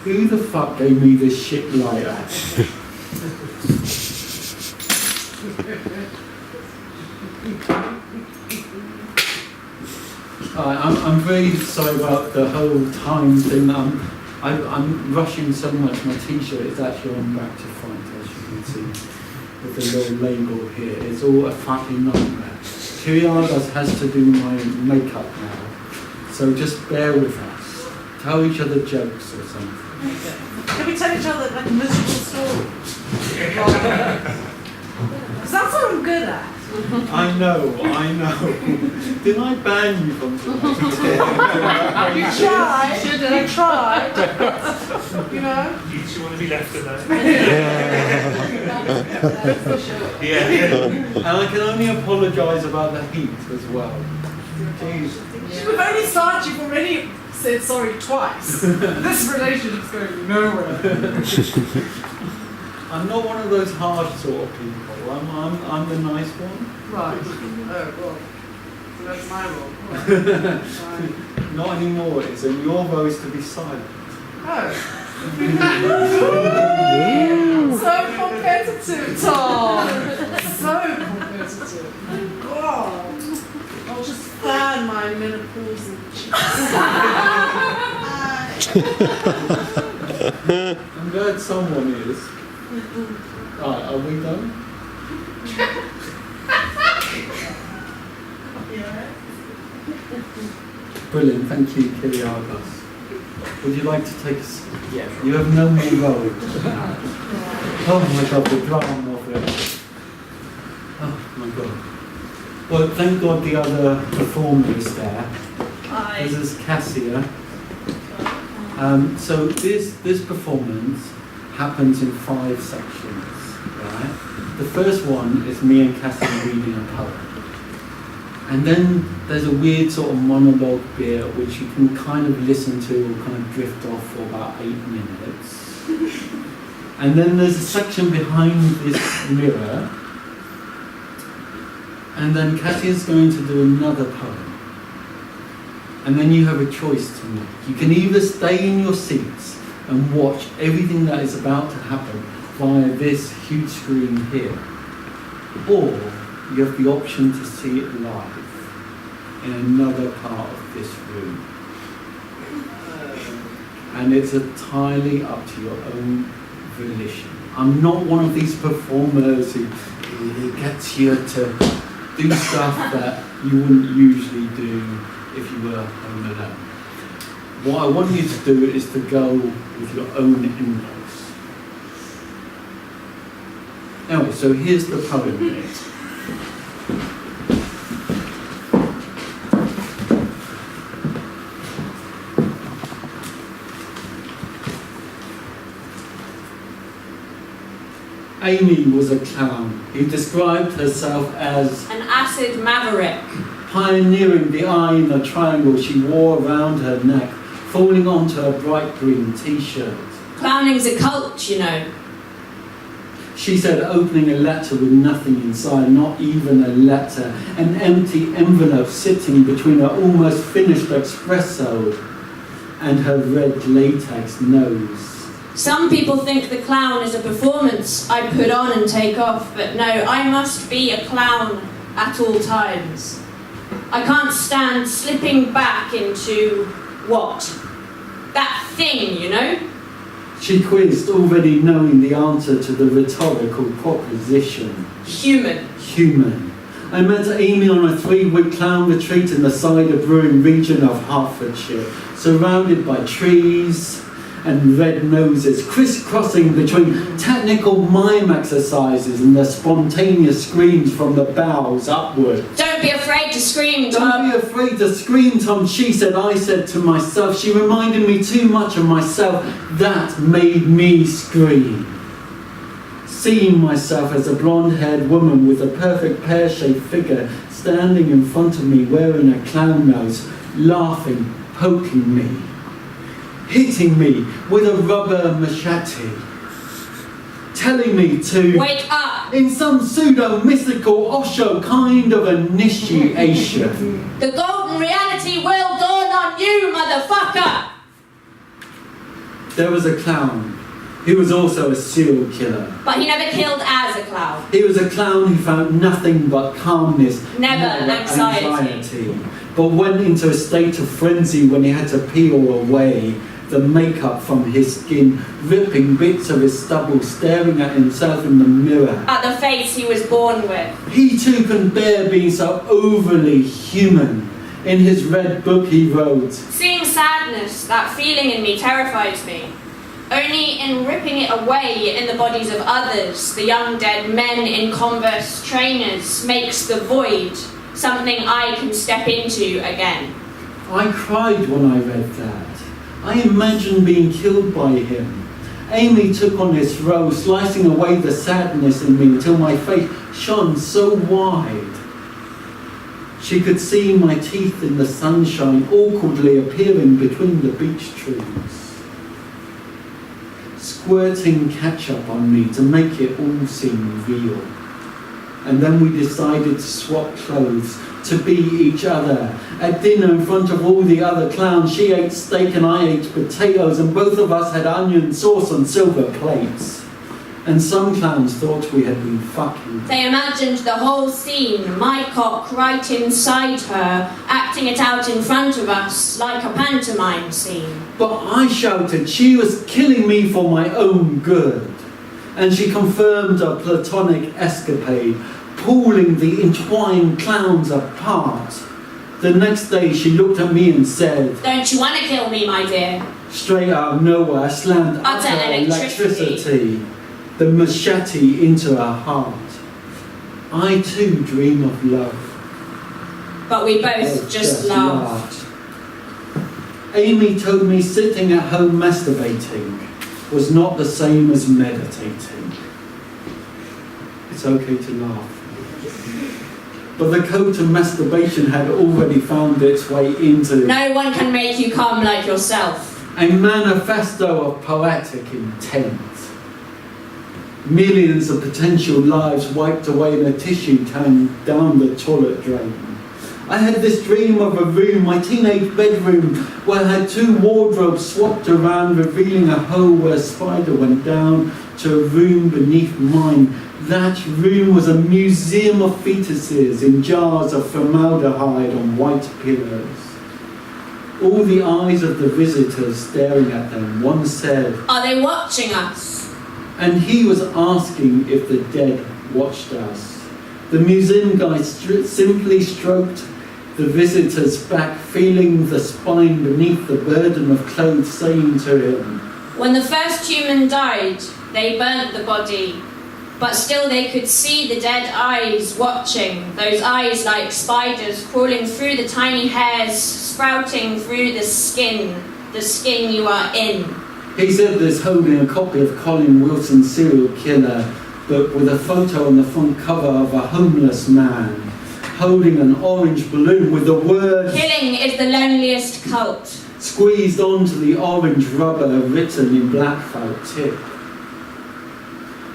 who the fuck gave me this shit lighter? I'm very sorry about the whole time thing. I'm rushing so much. My t-shirt is actually on back to front, as you can see, with the little label here. It's all a fucking nightmare. Kiriagas has to do my makeup now, so just bear with us. Tell each other jokes or something. Can we tell each other like a miserable story? Because that's what I'm good at. I know. Didn't I ban you from tonight? You tried. You tried. You know? You just want to be left alone. Yeah. And I can only apologise about the heat as well. Jeez. We've only started, you've already said sorry twice. This relationship's going nowhere. I'm not one of those harsh sort of people. I'm the nice one. Right. Oh, well. So that's my role. Right. Not anymore. It's in your voice to be silent. Oh. So competitive, Tom. So competitive. God. I'll just fan my menopausal cheeks. I'm glad someone is. Right, are we done? Brilliant, thank you, Kiriagas. Would you like to take a seat? Yes. You have no more roles. Oh my God, the drama of it. Oh my God. Well, thank God the other performer is there. Hi. This is Cassia. So this performance happens in 5 sections, right? The first one is me and Cassie reading a poem. And then there's a weird sort of monologue bit which you can kind of listen to or kind of drift off for about 8 minutes. And then there's a section behind this mirror. And then Cassia's going to do another poem. And then you have a choice to make. You can either stay in your seats and watch everything that is about to happen via this huge screen here, or you have the option to see it live in another part of this room. And it's entirely up to your own volition. I'm not one of these performers who gets you to do stuff that you wouldn't usually do if you were home alone. What I want you to do is to go with your own impulse. Anyway, so here's the poem bit. Amy was a clown who described herself as an acid maverick, pioneering the eye in a triangle she wore around her neck, falling onto a bright green t-shirt. Clowning's a cult, you know. She said, opening a letter with nothing inside, not even a letter, an empty envelope sitting between her almost finished espresso and her red latex nose. Some people think the clown is a performance I put on and take off, but no, I must be a clown at all times. I can't stand slipping back into what? That thing, you know? She quizzed, already knowing the answer to the rhetorical proposition. Human. Human. I met Amy on a 3-week clown retreat in the cider brewing region of Hertfordshire, surrounded by trees and red noses, crisscrossing between technical mime exercises and the spontaneous screams from the bowels upward. Don't be afraid to scream, Tom. Don't be afraid to scream, Tom, she said. I said to myself. She reminded me too much of myself. That made me scream. Seeing myself as a blonde-haired woman with a perfect pear-shaped figure standing in front of me wearing a clown nose, laughing, poking me, hitting me with a rubber machete, telling me to wake up in some pseudo-mystical Osho kind of initiation. The golden reality will dawn on you, motherfucker! There was a clown. He was also a serial killer. But he never killed as a clown. He was a clown who found nothing but calmness, Never anxiety. But went into a state of frenzy when he had to peel away the makeup from his skin, ripping bits of his stubble, staring at himself in the mirror. At the face he was born with. He too couldn't bear being so overly human. In his red book he wrote, Seeing sadness, that feeling in me terrifies me. Only in ripping it away in the bodies of others, the young dead men in Converse trainers, makes the void something I can step into again. I cried when I read that. I imagined being killed by him. Amy took on this role, slicing away the sadness in me until my face shone so wide. She could see my teeth in the sunshine awkwardly appearing between the beech trees, squirting ketchup on me to make it all seem real. And then we decided to swap clothes, to be each other. At dinner in front of all the other clowns, she ate steak and I ate potatoes, and both of us had onion sauce on silver plates. And some clowns thought we had been fucking. They imagined the whole scene, my cock right inside her, acting it out in front of us like a pantomime scene. But I shouted she was killing me for my own good. And she confirmed a platonic escapade, pulling the entwined clowns apart. The next day she looked at me and said, Don't you want to kill me, my dear? Straight out of nowhere I slammed Utter electricity. The machete into her heart. I too dream of love. But we both just laughed. Amy told me sitting at home masturbating was not the same as meditating. It's okay to laugh. But the code to masturbation had already found its way into No one can make you come like yourself. a manifesto of poetic intent. Millions of potential lives wiped away in a tissue tank down the toilet drain. I had this dream of a room, my teenage bedroom, where I had two wardrobes swapped around, revealing a hole where a spider went down to a room beneath mine. That room was a museum of fetuses in jars of formaldehyde on white pillows. All the eyes of the visitors staring at them. One said, Are they watching us? and he was asking if the dead watched us. The museum guy simply stroked the visitor's back, feeling the spine beneath the burden of clothes, saying to him, When the first human died, they burnt the body, but still they could see the dead eyes watching, those eyes like spiders crawling through the tiny hairs, sprouting through the skin you are in. He said this holding a copy of Colin Wilson's Serial Killer, but with a photo on the front cover of a homeless man holding an orange balloon with the words Killing is the loneliest cult. Squeezed onto the orange rubber written in black felt tip.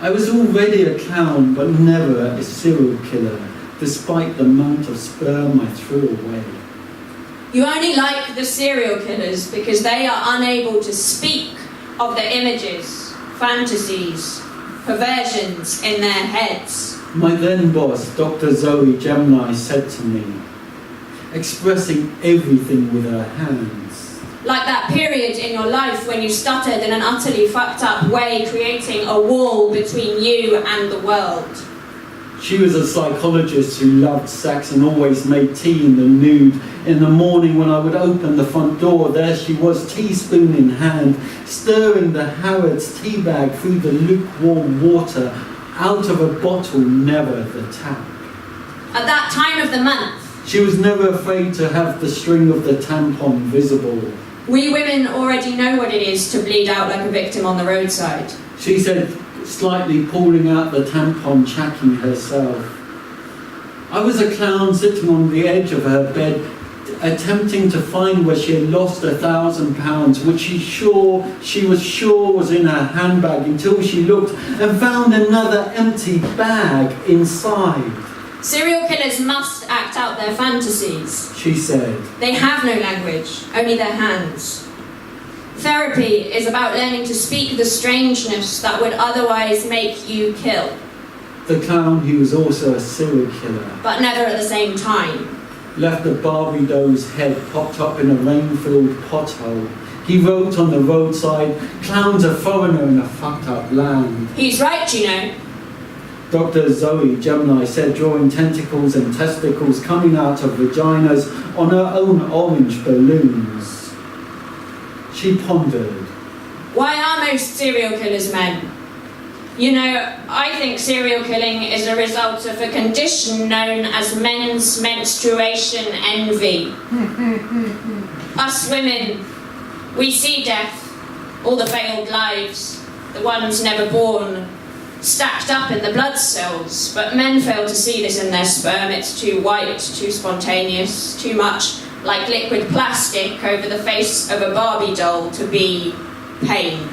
I was already a clown, but never a serial killer, despite the amount of sperm I threw away. You only like the serial killers because they are unable to speak of the images, fantasies, perversions in their heads. My then boss, Dr. Zoe Gemini, said to me, expressing everything with her hands. Like that period in your life when you stuttered in an utterly fucked up way, creating a wall between you and the world. She was a psychologist who loved sex and always made tea in the nude. In the morning when I would open the front door, there she was, teaspoon in hand, stirring the Harrods tea bag through the lukewarm water, out of a bottle, never the tap. At that time of the month, she was never afraid to have the string of the tampon visible. We women already know what it is to bleed out like a victim on the roadside. She said, slightly pulling out the tampon, checking herself. I was a clown sitting on the edge of her bed, attempting to find where she had lost £1,000, which she was sure was in her handbag, until she looked and found another empty bag inside. Serial killers must act out their fantasies, she said. They have no language, only their hands. Therapy is about learning to speak the strangeness that would otherwise make you kill. The clown, who was also a serial killer, But never at the same time. left a Barbie doll's head popped up in a rain-filled pothole. He wrote on the roadside, "Clown's a foreigner in a fucked up land." He's right, you know. Dr. Zoe Gemini said, drawing tentacles and testicles coming out of vaginas on her own orange balloons. She pondered. Why are most serial killers men? You know, I think serial killing is a result of a condition known as men's menstruation envy. Us women, we see death, all the failed lives, the ones never born, stacked up in the blood cells, but men fail to see this in their sperm. It's too white, too spontaneous, too much like liquid plastic over the face of a Barbie doll to be pain.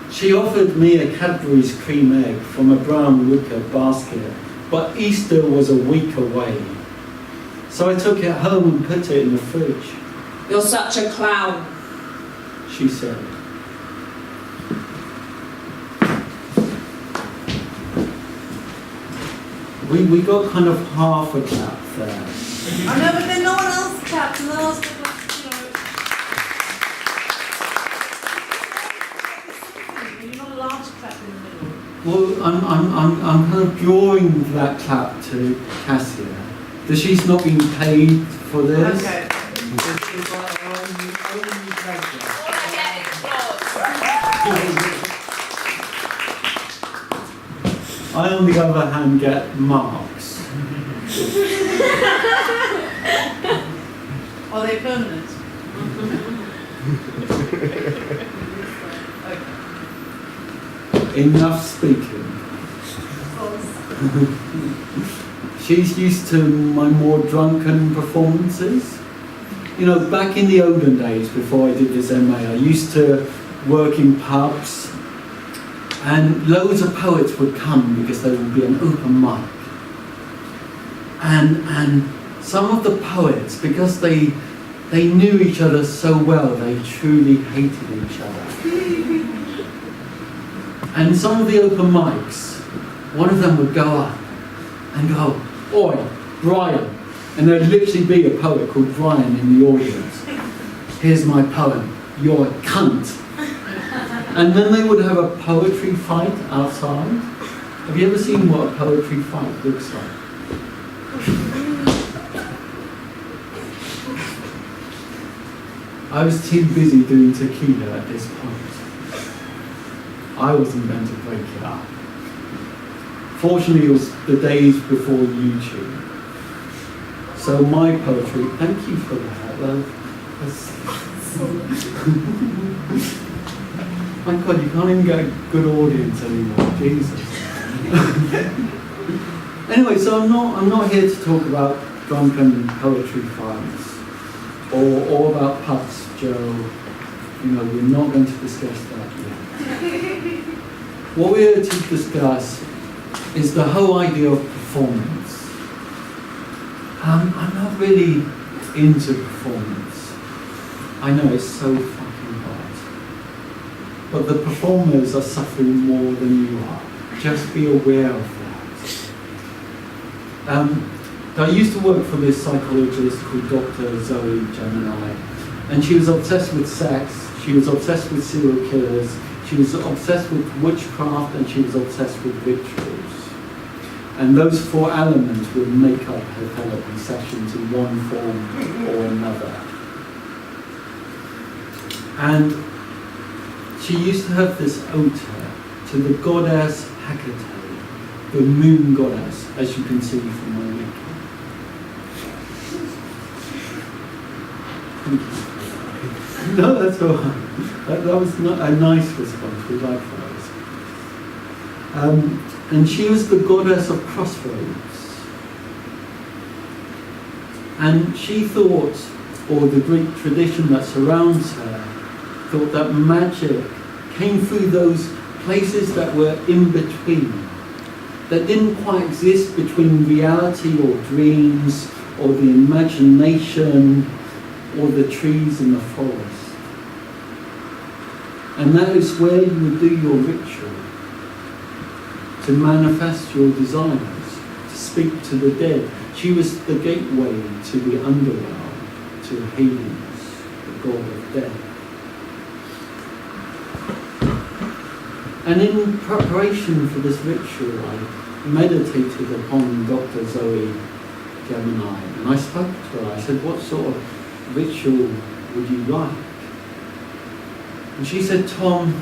She offered me a Cadbury's cream egg from a brown wicker basket, but Easter was a week away. So I took it home and put it in the fridge. You're such a clown. She said. We got kind of half a clap there. I know, but then no one else clapped, and then I was like, you know. You're not allowed to clap in the middle. Well, I'm kind of drawing that clap to Cassia. That she's not being paid for this. Okay. It's our only pleasure. I, on the other hand, get marks. Are they permanent? Okay. Enough speaking. She's used to my more drunken performances. You know, back in the olden days, before I did this MA, I used to work in pubs, and loads of poets would come because there would be an open mic. And some of the poets, because they knew each other so well, they truly hated each other. And some of the open mics, one of them would go up and go, "Oi, Brian." And there'd literally be a poet called Brian in the audience. "Here's my poem, you're a cunt." And then they would have a poetry fight outside. Have you ever seen what a poetry fight looks like? I was too busy doing tequila at this point. I wasn't going to break it up. Fortunately, it was the days before YouTube. So my poetry, thank you for that. My God, you can't even get a good audience anymore, Jesus. Anyway, so I'm not here to talk about drunken poetry fights or about pubs, Joe. You know, we're not going to discuss that yet. What we're here to discuss is the whole idea of performance. I'm not really into performance. I know it's so fucking hard. But the performers are suffering more than you are. Just be aware of that. I used to work for this psychologist called Dr. Zoe Gemini, and she was obsessed with sex, she was obsessed with serial killers, she was obsessed with witchcraft, and she was obsessed with rituals. And those four elements would make up her therapy sessions in one form or another. And she used to have this altar to the goddess Hecate, the moon goddess, as you can see from my wiki. Thank you. No, that's all right. That was not a nice response. We like those. And she was the goddess of crossroads. And she thought, or the Greek tradition that surrounds her, thought that magic came through those places that were in between, that didn't quite exist between reality or dreams or the imagination or the trees in the forest. And that is where you would do your ritual, to manifest your desires, to speak to the dead. She was the gateway to the underworld, to Hades, the god of death. And in preparation for this ritual, I meditated upon Dr. Zoe Gemini, and I spoke to her. I said, what sort of ritual would you like? And she said, Tom,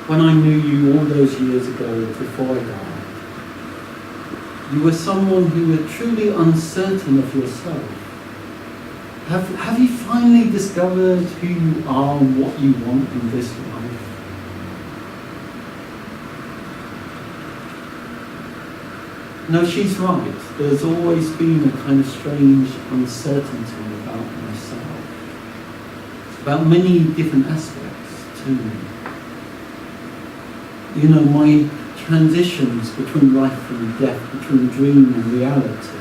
when I knew you all those years ago before I died, you were someone who were truly uncertain of yourself. Have you finally discovered who you are and what you want in this life? No, she's right. There's always been a kind of strange uncertainty about myself, about many different aspects too. You know, my transitions between life and death, between dream and reality,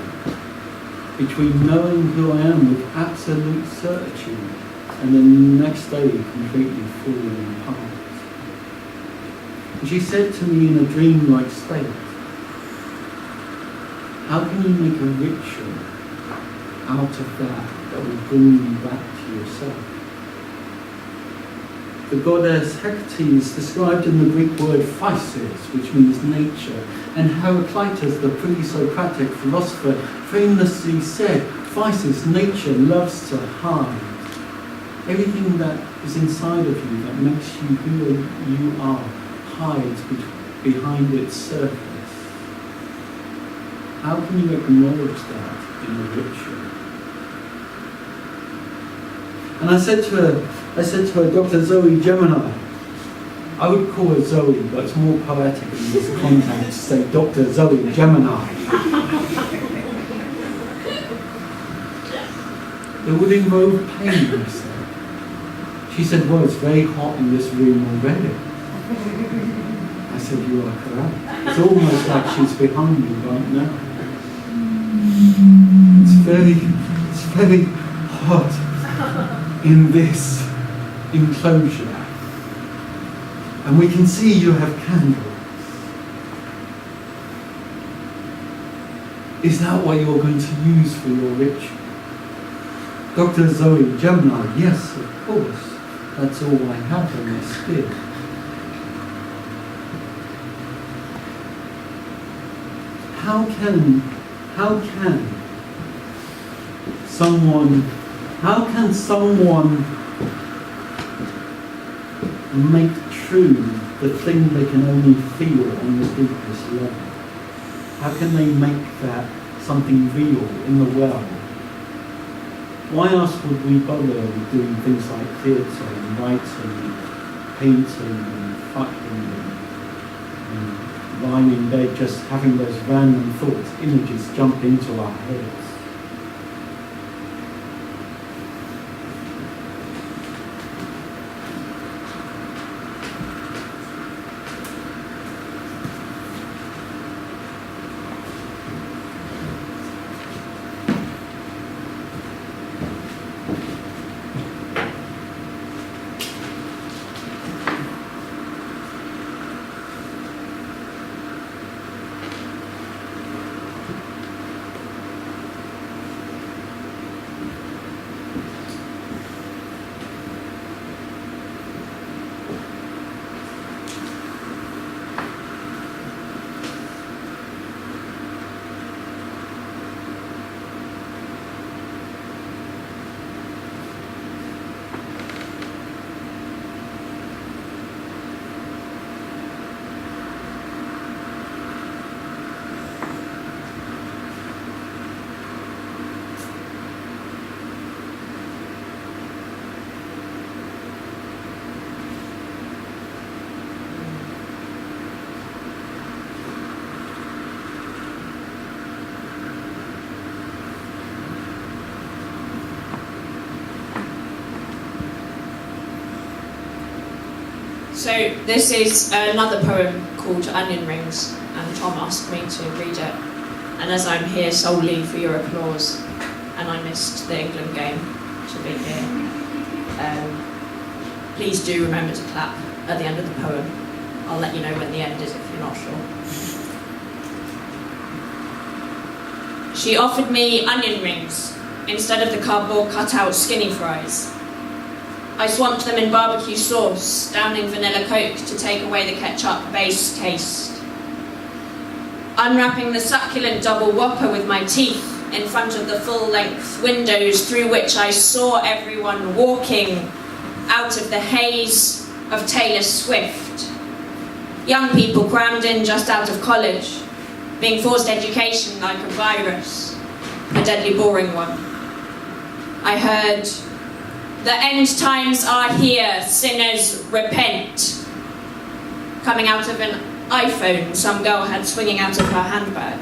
between knowing who I am with absolute certitude and then the next day completely falling apart. And she said to me in a dreamlike state, how can you make a ritual out of that will bring you back to yourself? The goddess Hecate is described in the Greek word physis, which means nature, and Heraclitus, the pre-Socratic philosopher, famously said, physis, nature, loves to hide. Everything that is inside of you that makes you who you are hides behind its surface. How can you acknowledge that in a ritual? And I said to her, Dr. Zoe Gemini, I would call her Zoe, but it's more poetic in this context to say Dr. Zoe Gemini. It would involve pain, I said. She said, well, it's very hot in this room already. I said, you are correct. It's almost like she's behind me right now. It's very hot in this enclosure. And we can see you have candles. Is that what you're going to use for your ritual? Dr. Zoe Gemini, yes, of course. That's all I have in this still. How can someone make true the thing they can only feel on the deepest level? How can they make that something real in the world? Why else would we bother doing things like theatre and writing, painting and fucking and lying in bed, just having those random thoughts, images jump into our heads? So this is another poem called Onion Rings, and Tom asked me to read it. And as I'm here solely for your applause, and I missed the England game to be here, Please do remember to clap at the end of the poem. I'll let you know when the end is if you're not sure. She offered me onion rings instead of the cardboard cutout skinny fries. I swamped them in barbecue sauce, downing vanilla Coke to take away the ketchup-based taste. Unwrapping the succulent double whopper with my teeth in front of the full-length windows through which I saw everyone walking out of the haze of Taylor Swift. Young people crammed in just out of college, being forced education like a virus, a deadly boring one. I heard, "The end times are here, sinners repent," coming out of an iPhone some girl had swinging out of her handbag.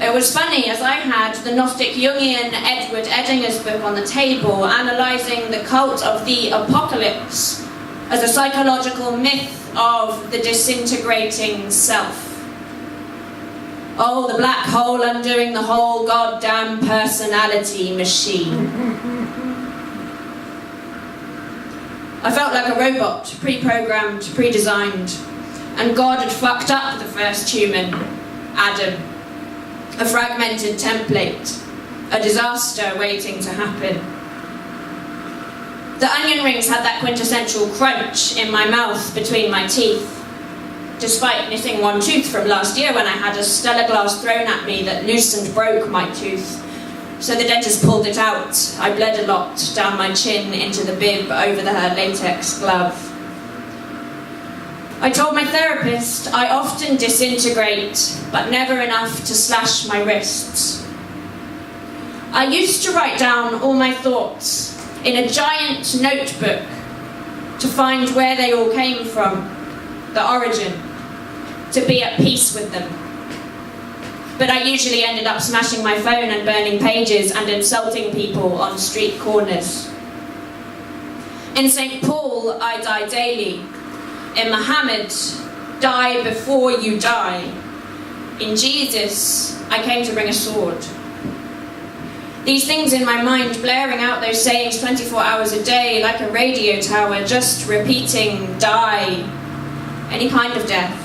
It was funny, as I had the Gnostic Jungian Edward Eddinger's book on the table, analysing the cult of the apocalypse as a psychological myth of the disintegrating self. Oh, the black hole undoing the whole goddamn personality machine. I felt like a robot, pre-programmed, pre-designed, and God had fucked up the first human, Adam. A fragmented template, a disaster waiting to happen. The onion rings had that quintessential crunch in my mouth between my teeth, despite missing one tooth from last year when I had a Stella glass thrown at me that loose and broke my tooth. So the dentist pulled it out. I bled a lot down my chin into the bib over her latex glove. I told my therapist I often disintegrate, but never enough to slash my wrists. I used to write down all my thoughts in a giant notebook to find where they all came from, the origin, to be at peace with them. But I usually ended up smashing my phone and burning pages and insulting people on street corners. In St. Paul, I die daily. In Muhammad, die before you die. In Jesus, I came to bring a sword. These things in my mind, blaring out those sayings 24 hours a day, like a radio tower, just repeating, die, any kind of death.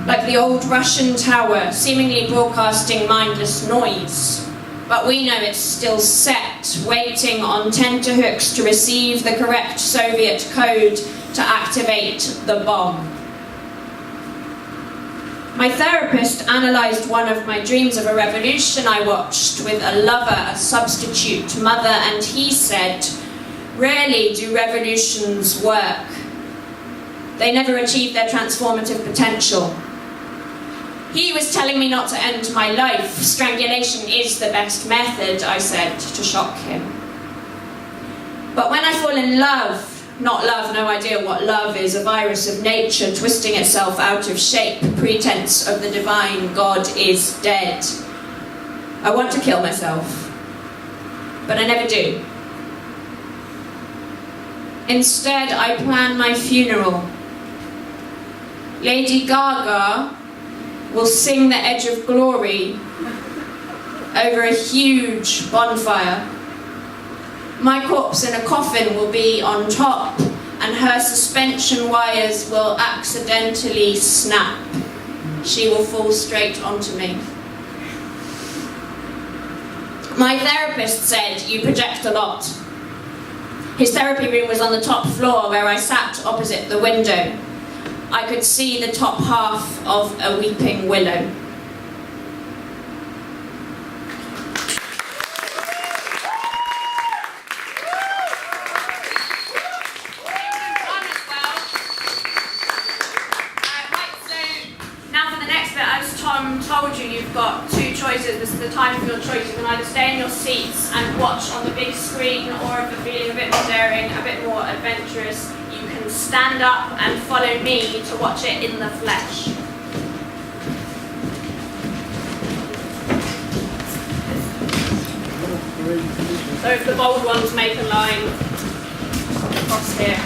Like the old Russian tower, seemingly broadcasting mindless noise. But we know it's still set, waiting on tenterhooks to receive the correct Soviet code to activate the bomb. My therapist analysed one of my dreams of a revolution I watched with a lover, a substitute mother, and he said, "Rarely do revolutions work. They never achieve their transformative potential." He was telling me not to end my life. Strangulation is the best method, I said, to shock him. But when I fall in love, not love, no idea what love is, a virus of nature twisting itself out of shape, pretense of the divine, God is dead. I want to kill myself, but I never do. Instead, I plan my funeral. Lady Gaga will sing The Edge of Glory over a huge bonfire. My corpse in a coffin will be on top, and her suspension wires will accidentally snap. She will fall straight onto me. My therapist said, "You project a lot." His therapy room was on the top floor where I sat opposite the window. I could see the top half of a weeping willow. Told you you've got two choices. This is the time of your choice. You can either stay in your seats and watch on the big screen, or if you're feeling a bit more daring, a bit more adventurous, you can stand up and follow me to watch it in the flesh. So if the bold ones make a line across here.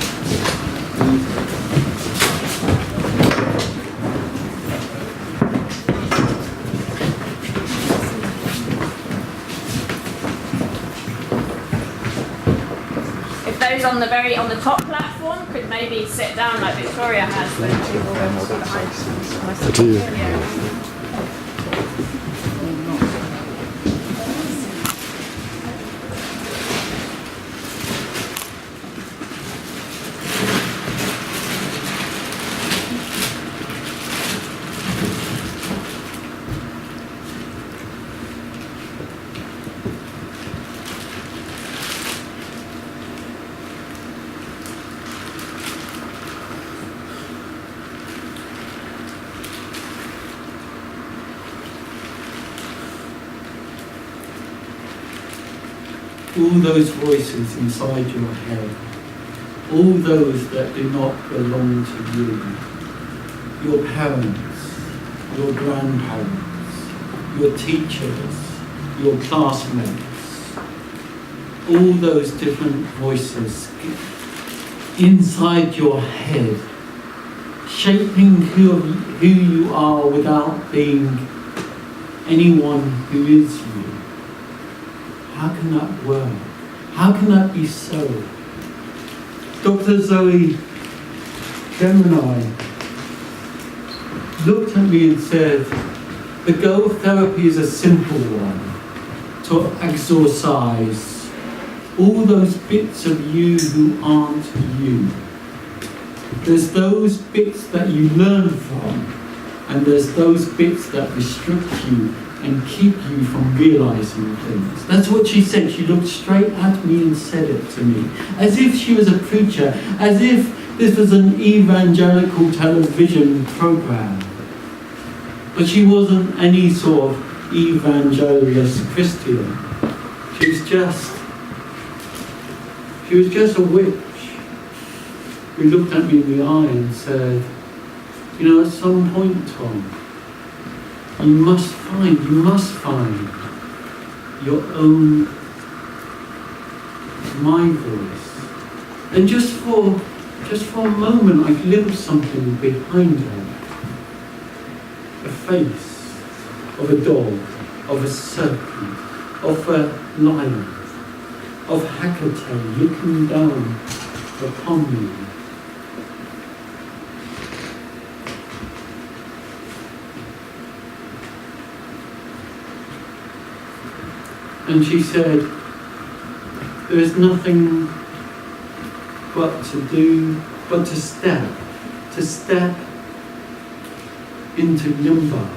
those on the top platform could maybe sit down like Victoria has when she walks behind. All those voices inside your head, all those that do not belong to you, your parents, your grandparents, your teachers, your classmates, all those different voices inside your head, shaping who you are without being anyone who is you. How can that work? How can that be so? Dr. Zoe Gemini looked at me and said, the goal of therapy is a simple one, to exorcise all those bits of you who aren't you. There's those bits that you learn from, and there's those bits that restrict you and keep you from realising things. That's what she said. She looked straight at me and said it to me, as if she was a preacher, as if this was an evangelical television programme. But she wasn't any sort of evangelist Christian. She was just a witch who looked at me in the eye and said, you know, at some point, Tom, you must find your own, my voice. And just for a moment, I glimpsed something behind her. A face of a dog, of a serpent, of a lion, of Hecate looking down upon me. And she said, there is nothing but to step into limbo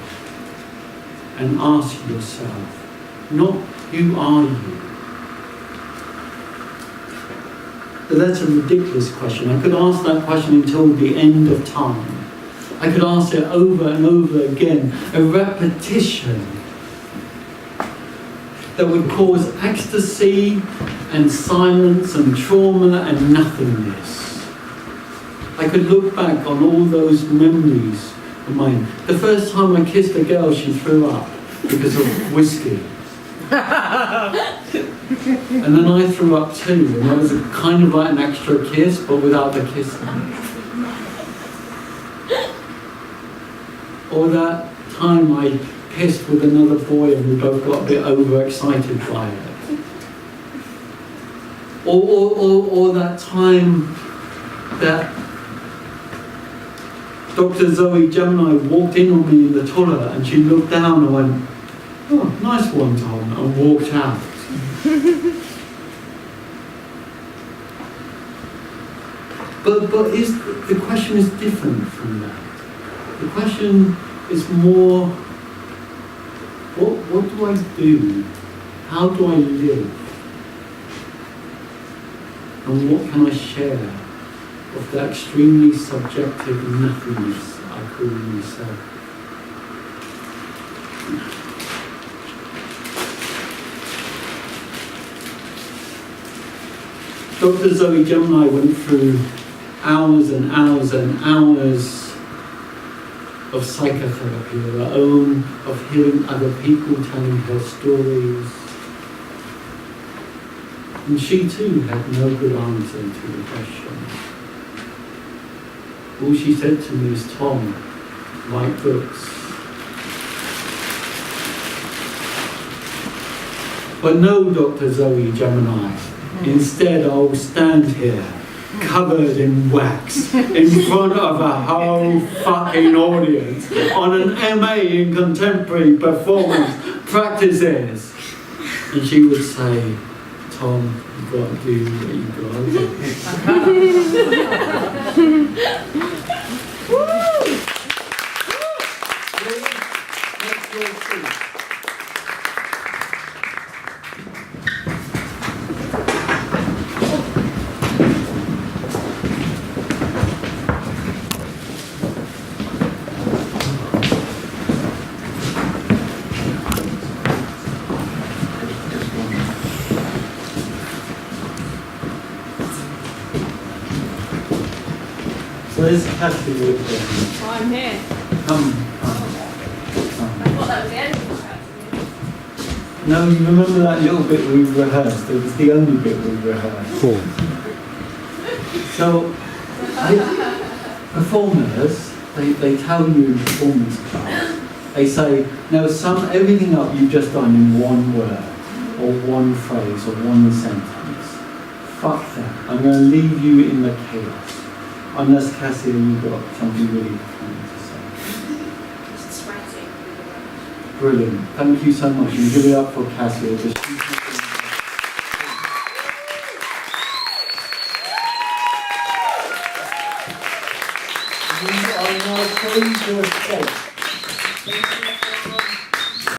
and ask yourself, not who are you? But that's a ridiculous question. I could ask that question until the end of time. I could ask it over and over again, a repetition that would cause ecstasy and silence and trauma and nothingness. I could look back on all those memories of mine. The first time I kissed a girl, she threw up because of whiskey. And then I threw up too, and that was kind of like an extra kiss, but without the kissing. Or that time I kissed with another boy and we both got a bit overexcited by it. Or that time that Dr. Zoe Gemini walked in on me in the toilet and she looked down and went, oh, nice one, Tom, and walked out. But the question is different from that. The question is more, what do I do? How do I live? And what can I share of the extremely subjective nothingness I call myself? Dr. Zoe Gemini went through hours and hours and hours of psychotherapy, of her own, of hearing other people telling her stories. And she too had no good answer to the question. All she said to me is, Tom, write books. But no, Dr. Zoe Gemini, Instead, I'll stand here, covered in wax, in front of a whole fucking audience, on an MA in contemporary performance practices. And she would say, Tom, you've got to do what you've got to do. Next word, please. So this is Cassie with them. Oh, I'm here. Come. I thought that was the end of the chat. No, you remember that little bit we rehearsed? It was the only bit we rehearsed. Cool. So, performers, they tell you in performance class, they say, now sum everything up you've just done in one word, or one phrase, or one sentence. Fuck that. I'm going to leave you in the chaos. Unless, Cassie, you've got something really funny to say. Just sweating. Brilliant. Thank you so much. You give it up for Cassie. We are now going to a state.